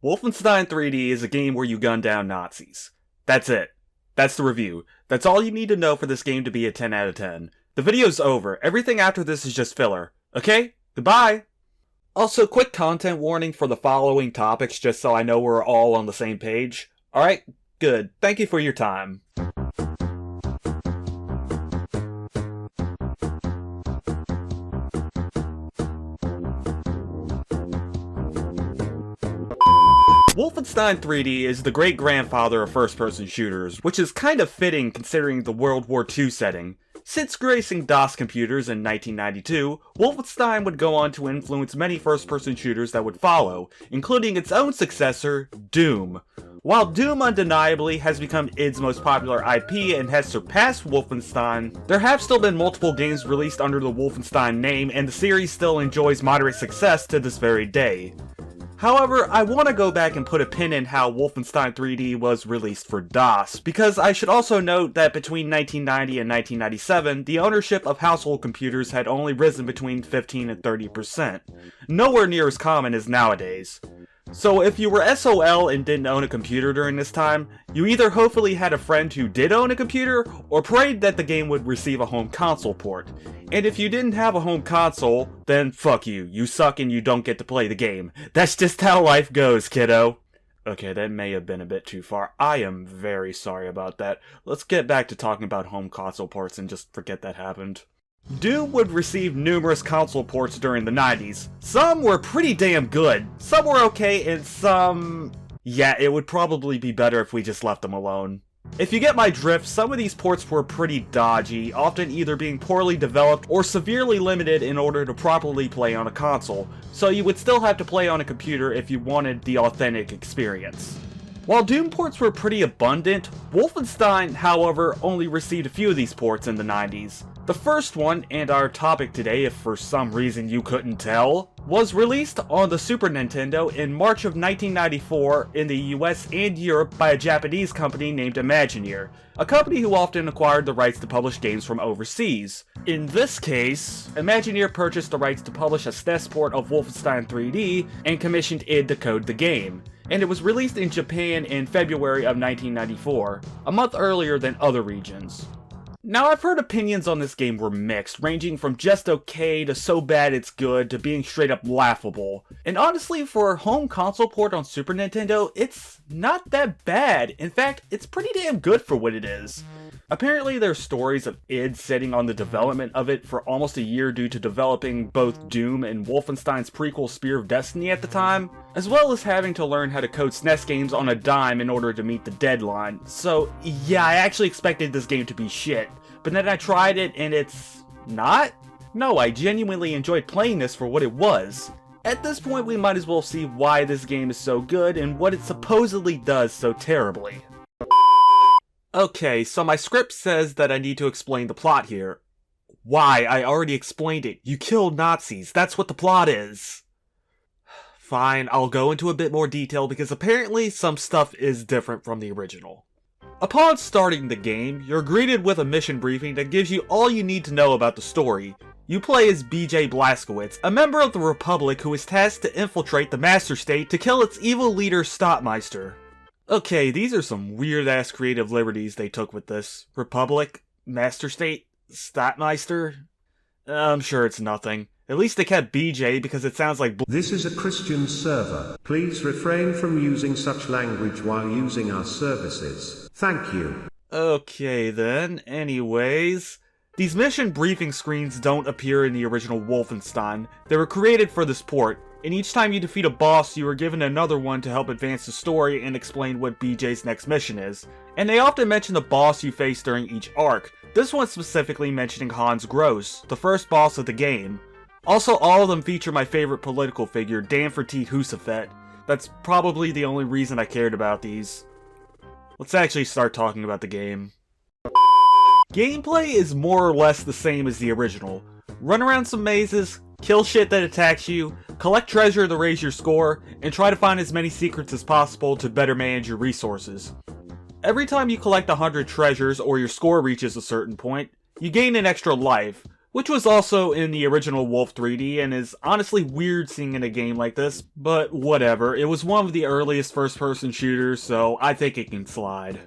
Wolfenstein 3D is a game where you gun down Nazis. That's it. That's the review. That's all you need to know for this game to be a 10 out of 10. The video's over. Everything after this is just filler. Okay? Goodbye! Also, quick content warning for the following topics just so I know we're all on the same page. Alright? Good. Thank you for your time. Wolfenstein 3D is the great-grandfather of first-person shooters, which is kind of fitting considering the World War II setting. Since gracing DOS computers in 1992, Wolfenstein would go on to influence many first-person shooters that would follow, including its own successor, Doom. While Doom undeniably has become id's most popular IP and has surpassed Wolfenstein, there have still been multiple games released under the Wolfenstein name, and the series still enjoys moderate success to this very day. However, I want to go back and put a pin in how Wolfenstein 3D was released for DOS, because I should also note that between 1990 and 1997, the ownership of household computers had only risen between 15 and 30%, nowhere near as common as nowadays. So if you were SOL and didn't own a computer during this time, you either hopefully had a friend who did own a computer, or prayed that the game would receive a home console port. And if you didn't have a home console, then fuck you. You suck and you don't get to play the game. That's just how life goes, kiddo. Okay, that may have been a bit too far. I am very sorry about that. Let's get back to talking about home console ports and just forget that happened. Doom would receive numerous console ports during the 90s. Some were pretty damn good, some were okay, and some... yeah, it would probably be better if we just left them alone. If you get my drift, some of these ports were pretty dodgy, often either being poorly developed or severely limited in order to properly play on a console, so you would still have to play on a computer if you wanted the authentic experience. While Doom ports were pretty abundant, Wolfenstein, however, only received a few of these ports in the 90s. The first one, and our topic today if for some reason you couldn't tell, was released on the Super Nintendo in March of 1994 in the US and Europe by a Japanese company named Imagineer, a company who often acquired the rights to publish games from overseas. In this case, Imagineer purchased the rights to publish a SNES port of Wolfenstein 3D and commissioned id to code the game, and it was released in Japan in February of 1994, a month earlier than other regions. Now, I've heard opinions on this game were mixed, ranging from just okay to so bad it's good to being straight up laughable. And honestly, for a home console port on Super Nintendo, it's not that bad. In fact, it's pretty damn good for what it is. Apparently, there's stories of id sitting on the development of it for almost a year due to developing both Doom and Wolfenstein's prequel Spear of Destiny at the time, as well as having to learn how to code SNES games on a dime in order to meet the deadline. So yeah, I actually expected this game to be shit, but then I tried it and it's not? No, I genuinely enjoyed playing this for what it was. At this point, we might as well see why this game is so good and what it supposedly does so terribly. Okay, so my script says that I need to explain the plot here. Why? I already explained it. You killed Nazis. That's what the plot is. Fine, I'll go into a bit more detail because apparently some stuff is different from the original. Upon starting the game, you're greeted with a mission briefing that gives you all you need to know about the story. You play as BJ Blazkowicz, a member of the Republic who is tasked to infiltrate the Master State to kill its evil leader Stopmeister. Okay, these are some weird-ass creative liberties they took with this. Republic? Master State? Stopmeister? I'm sure it's nothing. At least they kept BJ because it sounds like This is a Christian server. Please refrain from using such language while using our services. Thank you. Okay then, anyways. These mission briefing screens don't appear in the original Wolfenstein. They were created for this port, and each time you defeat a boss, you are given another one to help advance the story and explain what BJ's next mission is. And they often mention the boss you face during each arc, this one specifically mentioning Hans Gross, the first boss of the game. Also, all of them feature my favorite political figure, Danfortiet Husafet. That's probably the only reason I cared about these. Let's actually start talking about the game. Gameplay is more or less the same as the original. Run around some mazes, kill shit that attacks you, collect treasure to raise your score, and try to find as many secrets as possible to better manage your resources. Every time you collect 100 treasures or your score reaches a certain point, you gain an extra life, which was also in the original Wolf 3D and is honestly weird seeing in a game like this, but whatever, it was one of the earliest first-person shooters, so I think it can slide.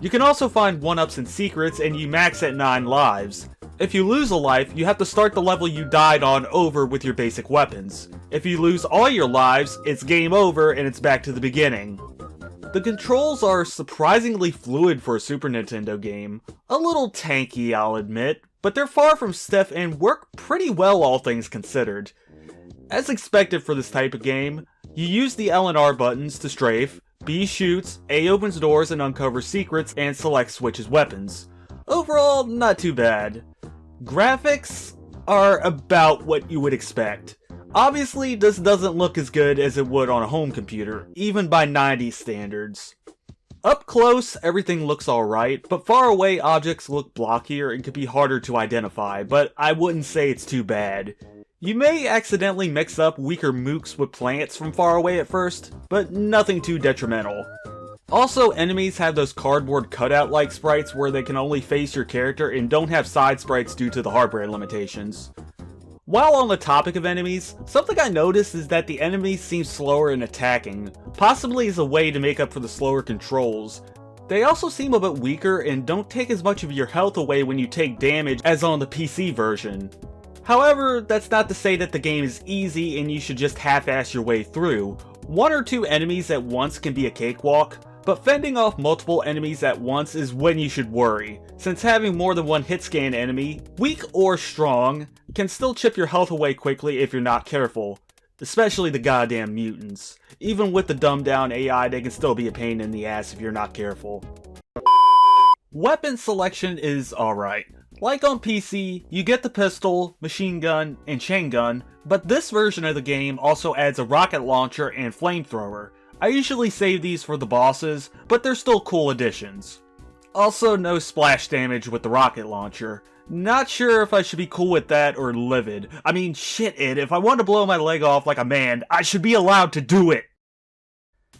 You can also find 1-ups and secrets, and you max at 9 lives. If you lose a life, you have to start the level you died on over with your basic weapons. If you lose all your lives, it's game over and it's back to the beginning. The controls are surprisingly fluid for a Super Nintendo game. A little tanky, I'll admit, but they're far from stiff and work pretty well all things considered. As expected for this type of game, you use the L and R buttons to strafe, B shoots, A opens doors and uncovers secrets, and select switches weapons. Overall, not too bad. Graphics are about what you would expect. Obviously, this doesn't look as good as it would on a home computer, even by 90s standards. Up close, everything looks alright, but far away objects look blockier and can be harder to identify, but I wouldn't say it's too bad. You may accidentally mix up weaker mooks with plants from far away at first, but nothing too detrimental. Also, enemies have those cardboard cutout-like sprites where they can only face your character and don't have side sprites due to the hardware limitations. While on the topic of enemies, something I noticed is that the enemies seem slower in attacking, possibly as a way to make up for the slower controls. They also seem a bit weaker and don't take as much of your health away when you take damage as on the PC version. However, that's not to say that the game is easy and you should just half-ass your way through. 1 or 2 enemies at once can be a cakewalk, but fending off multiple enemies at once is when you should worry, since having more than one hit scan enemy, weak or strong, can still chip your health away quickly if you're not careful. Especially the goddamn mutants. Even with the dumbed down AI, they can still be a pain in the ass if you're not careful. Weapon selection is alright. Like on PC, you get the pistol, machine gun, and chain gun, but this version of the game also adds a rocket launcher and flamethrower. I usually save these for the bosses, but they're still cool additions. Also, no splash damage with the rocket launcher. Not sure if I should be cool with that or livid. I mean, shit if I want to blow my leg off like a man, I should be allowed to do it!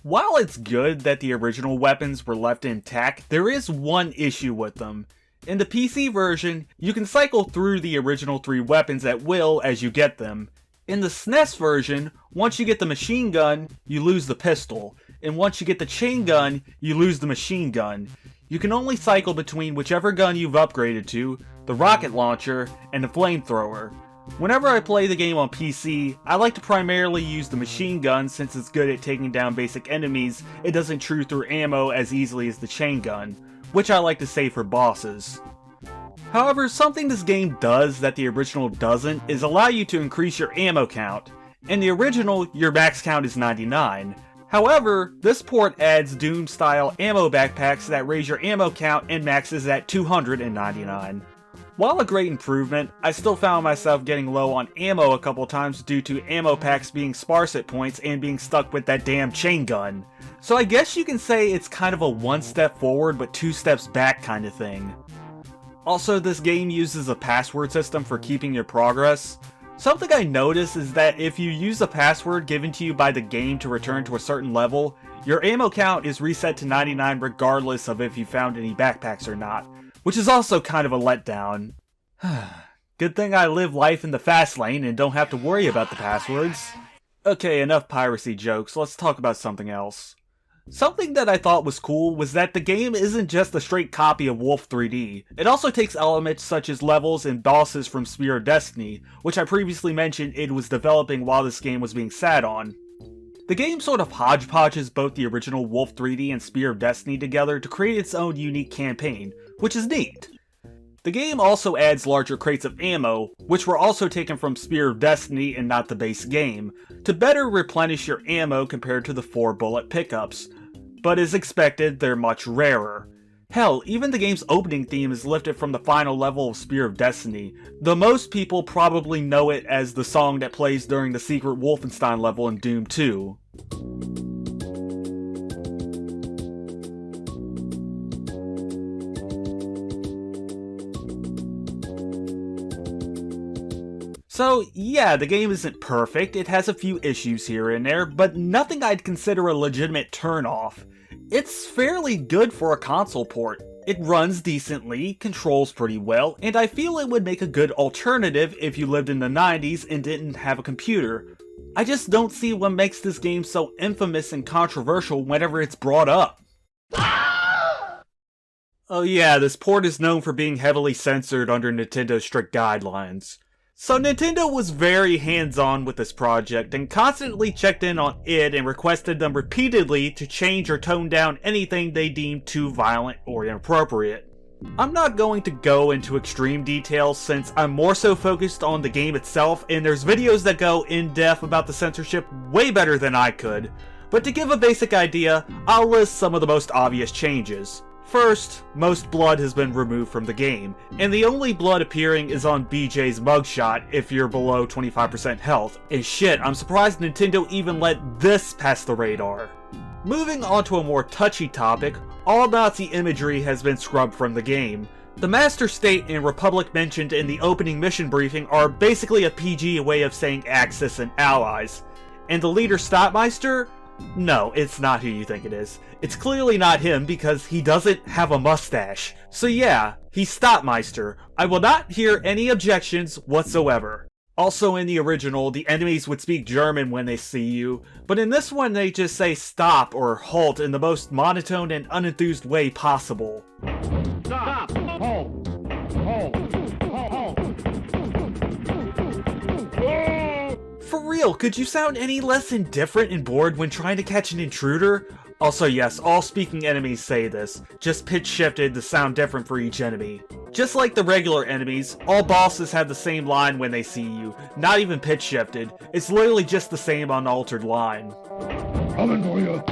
While it's good that the original weapons were left intact, there is one issue with them. In the PC version, you can cycle through the original 3 weapons at will as you get them. In the SNES version, once you get the machine gun, you lose the pistol, and once you get the chain gun, you lose the machine gun. You can only cycle between whichever gun you've upgraded to, the rocket launcher, and the flamethrower. Whenever I play the game on PC, I like to primarily use the machine gun since it's good at taking down basic enemies. It doesn't chew through ammo as easily as the chain gun, which I like to save for bosses. However, something this game does that the original doesn't is allow you to increase your ammo count. In the original, your max count is 99. However, this port adds Doom-style ammo backpacks that raise your ammo count and maxes at 299. While a great improvement, I still found myself getting low on ammo a couple times due to ammo packs being sparse at points and being stuck with that damn chain gun. So I guess you can say it's kind of a 1 step forward but 2 steps back kind of thing. Also, this game uses a password system for keeping your progress. Something I noticed is that if you use a password given to you by the game to return to a certain level, your ammo count is reset to 99 regardless of if you found any backpacks or not, which is also kind of a letdown. Good thing I live life in the fast lane and don't have to worry about the passwords. Okay, enough piracy jokes, let's talk about something else. Something that I thought was cool was that the game isn't just a straight copy of Wolf 3D. It also takes elements such as levels and bosses from Spear of Destiny, which I previously mentioned it was developing while this game was being sat on. The game sort of hodgepodges both the original Wolf 3D and Spear of Destiny together to create its own unique campaign, which is neat. The game also adds larger crates of ammo, which were also taken from Spear of Destiny and not the base game, to better replenish your ammo compared to the 4-bullet pickups. But as expected, they're much rarer. Hell, even the game's opening theme is lifted from the final level of Spear of Destiny, though most people probably know it as the song that plays during the secret Wolfenstein level in Doom 2. So yeah, the game isn't perfect, it has a few issues here and there, but nothing I'd consider a legitimate turn-off. It's fairly good for a console port. It runs decently, controls pretty well, and I feel it would make a good alternative if you lived in the 90s and didn't have a computer. I just don't see what makes this game so infamous and controversial whenever it's brought up. Oh yeah, this port is known for being heavily censored under Nintendo's strict guidelines. So Nintendo was very hands-on with this project and constantly checked in on it and requested them repeatedly to change or tone down anything they deemed too violent or inappropriate. I'm not going to go into extreme details since I'm more so focused on the game itself, and there's videos that go in depth about the censorship way better than I could. But to give a basic idea, I'll list some of the most obvious changes. First, most blood has been removed from the game, and the only blood appearing is on BJ's mugshot if you're below 25% health. And shit, I'm surprised Nintendo even let this pass the radar. Moving on to a more touchy topic, all Nazi imagery has been scrubbed from the game. The Master State and Republic mentioned in the opening mission briefing are basically a PG way of saying Axis and Allies. And the leader Stadtmeister? No, it's not who you think it is. It's clearly not him because he doesn't have a mustache. So yeah, he's Stadtmeister. I will not hear any objections whatsoever. Also in the original, the enemies would speak German when they see you, but in this one they just say stop or halt in the most monotone and unenthused way possible. Stop! Halt! Halt! Halt! For real, could you sound any less indifferent and bored when trying to catch an intruder? Also yes, all speaking enemies say this, just pitch shifted to sound different for each enemy. Just like the regular enemies, all bosses have the same line when they see you, not even pitch shifted, it's literally just the same unaltered line. Coming for you!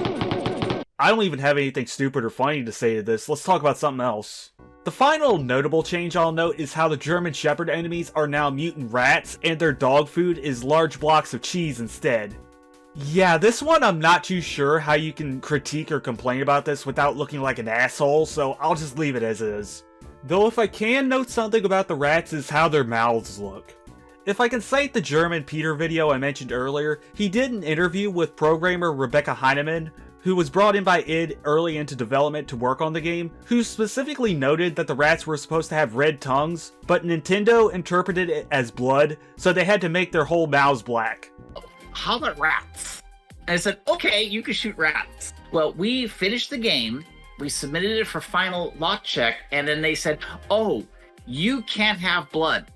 I don't even have anything stupid or funny to say to this, let's talk about something else. The final notable change I'll note is how the German Shepherd enemies are now mutant rats, and their dog food is large blocks of cheese instead. Yeah, this one I'm not too sure how you can critique or complain about this without looking like an asshole, so I'll just leave it as is. Though if I can note something about the rats is how their mouths look. If I can cite the German Peter video I mentioned earlier, he did an interview with programmer Rebecca Heinemann, who was brought in by id early into development to work on the game, who specifically noted that the rats were supposed to have red tongues, but Nintendo interpreted it as blood, so they had to make their whole mouths black. How about rats? And I said, okay, you can shoot rats. Well, we finished the game, we submitted it for final lot check, and then they said, oh, you can't have blood.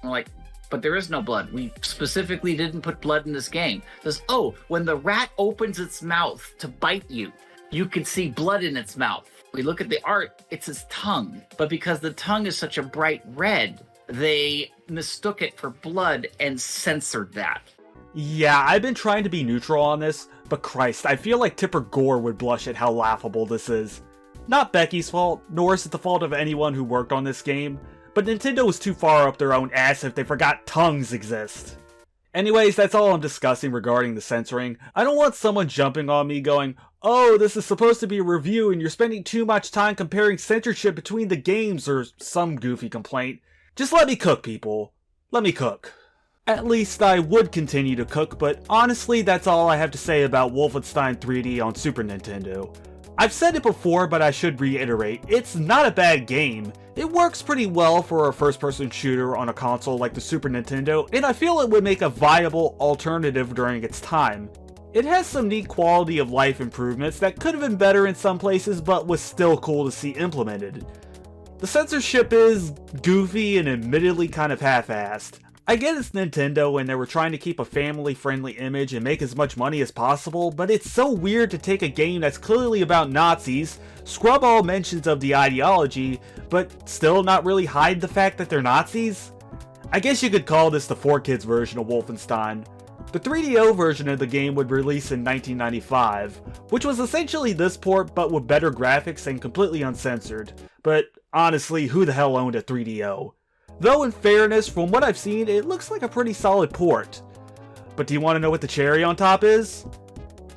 I'm like, but there is no blood. We specifically didn't put blood in this game. It says, oh, when the rat opens its mouth to bite you, you can see blood in its mouth. We look at the art, it's its tongue. But because the tongue is such a bright red, they mistook it for blood and censored that. Yeah, I've been trying to be neutral on this, but Christ, I feel like Tipper Gore would blush at how laughable this is. Not Becky's fault, nor is it the fault of anyone who worked on this game, but Nintendo was too far up their own ass if they forgot tongues exist. Anyways, that's all I'm discussing regarding the censoring. I don't want someone jumping on me going, oh, this is supposed to be a review and you're spending too much time comparing censorship between the games or some goofy complaint. Just let me cook, people. Let me cook. At least I would continue to cook, but honestly that's all I have to say about Wolfenstein 3D on Super Nintendo. I've said it before, but I should reiterate, it's not a bad game. It works pretty well for a first-person shooter on a console like the Super Nintendo, and I feel it would make a viable alternative during its time. It has some neat quality of life improvements that could have been better in some places, but was still cool to see implemented. The censorship is goofy and admittedly kind of half-assed. I get it's Nintendo and they were trying to keep a family-friendly image and make as much money as possible, but it's so weird to take a game that's clearly about Nazis, scrub all mentions of the ideology, but still not really hide the fact that they're Nazis? I guess you could call this the 4Kids version of Wolfenstein. The 3DO version of the game would release in 1995, which was essentially this port but with better graphics and completely uncensored. But honestly, who the hell owned a 3DO? Though in fairness, from what I've seen, it looks like a pretty solid port. But do you want to know what the cherry on top is?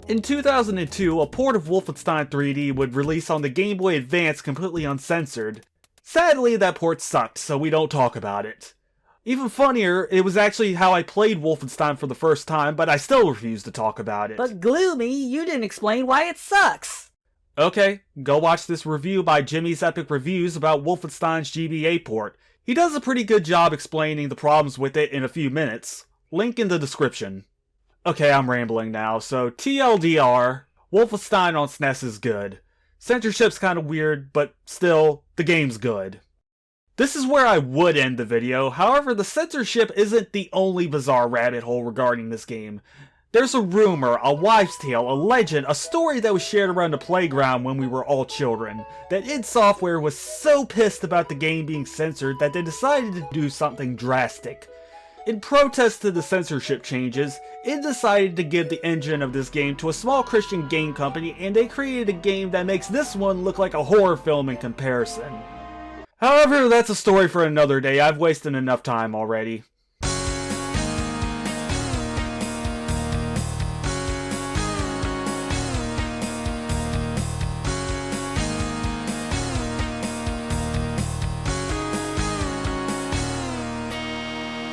In 2002, a port of Wolfenstein 3D would release on the Game Boy Advance completely uncensored. Sadly, that port sucked, so we don't talk about it. Even funnier, it was actually how I played Wolfenstein for the first time, but I still refuse to talk about it. But Gloomy, you didn't explain why it sucks. Okay, go watch this review by Jimmy's Epic Reviews about Wolfenstein's GBA port. He does a pretty good job explaining the problems with it in a few minutes. Link in the description. Okay, I'm rambling now, so TLDR, Wolfenstein on SNES is good. Censorship's kinda weird, but still, the game's good. This is where I would end the video, however the censorship isn't the only bizarre rabbit hole regarding this game. There's a rumor, a wives' tale, a legend, a story that was shared around the playground when we were all children, that id Software was so pissed about the game being censored that they decided to do something drastic. In protest to the censorship changes, id decided to give the engine of this game to a small Christian game company, and they created a game that makes this one look like a horror film in comparison. However, that's a story for another day. I've wasted enough time already.